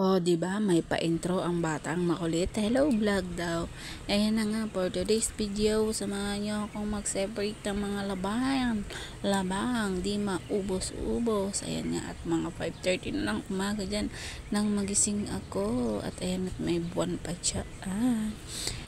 Oh, 'di ba? May pa-intro ang batang makulit. Hello vlog daw. Ayan na nga for today's video. Samahan niyo akong mag-separate ng mga labang, di maubos-ubos. Ayan nga at mga 5:30 na ng umaga diyan nang magising ako. At ayan at may buwan pa siya.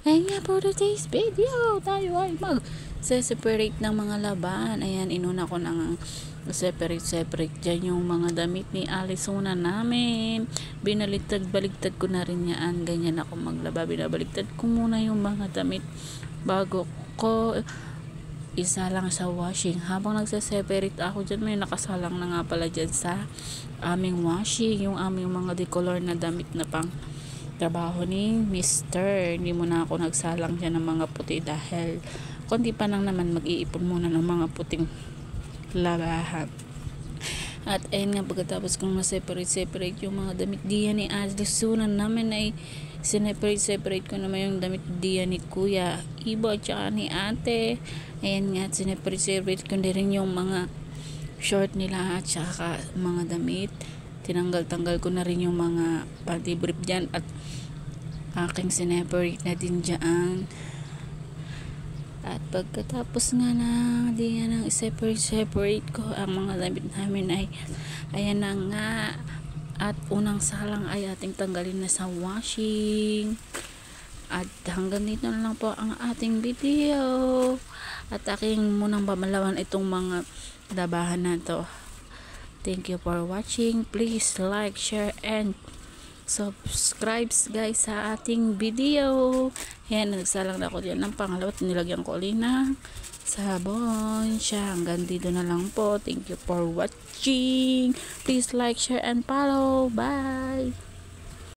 Ayan nga for today's video. Tayo ay mag-separate ng mga laban. Ayan, inuna ko nang separate dyan yung mga damit ni Alisona namin. Baliktad ko na rin yan. Ganyan ako maglaba, binabaliktad ko muna yung mga damit bago ko isa lang sa washing. Habang nagse-separate ako dyan, may nakasalang na nga pala dyan sa aming washing, yung aming mga decolor na damit na pang trabaho ni Mr. Hindi mo na ako nagsalang dyan ng mga puti dahil kundi pa lang naman mag-iipon muna ng mga puting labahan. At ayun nga, pagkatapos kong ma-separate yung mga damit diyan ni Alisona namin ay separate ko naman yung damit diyan ni Kuya Ibo at saka ni Ate. Ayan nga, separate ko din rin yung mga short nila at saka mga damit. Tinanggal ko na rin yung mga panty brief dyan at aking separate na din dyan. At pagkatapos nga na diyan ang separate ko ang mga damit namin ay ayan na nga. At unang salang ay ating tanggalin na sa washing. At hanggang dito na lang po ang ating video. At aking munang pamalawan itong mga labahan na to. Thank you for watching. Please like, share, and subscribe guys sa ating video. Yan, nagsalang na ako dyan ng pangalawa at nilagyan ko ulit ng sabon siya. Hanggang dito na lang po. Thank you for watching. Please like, share, and follow. Bye!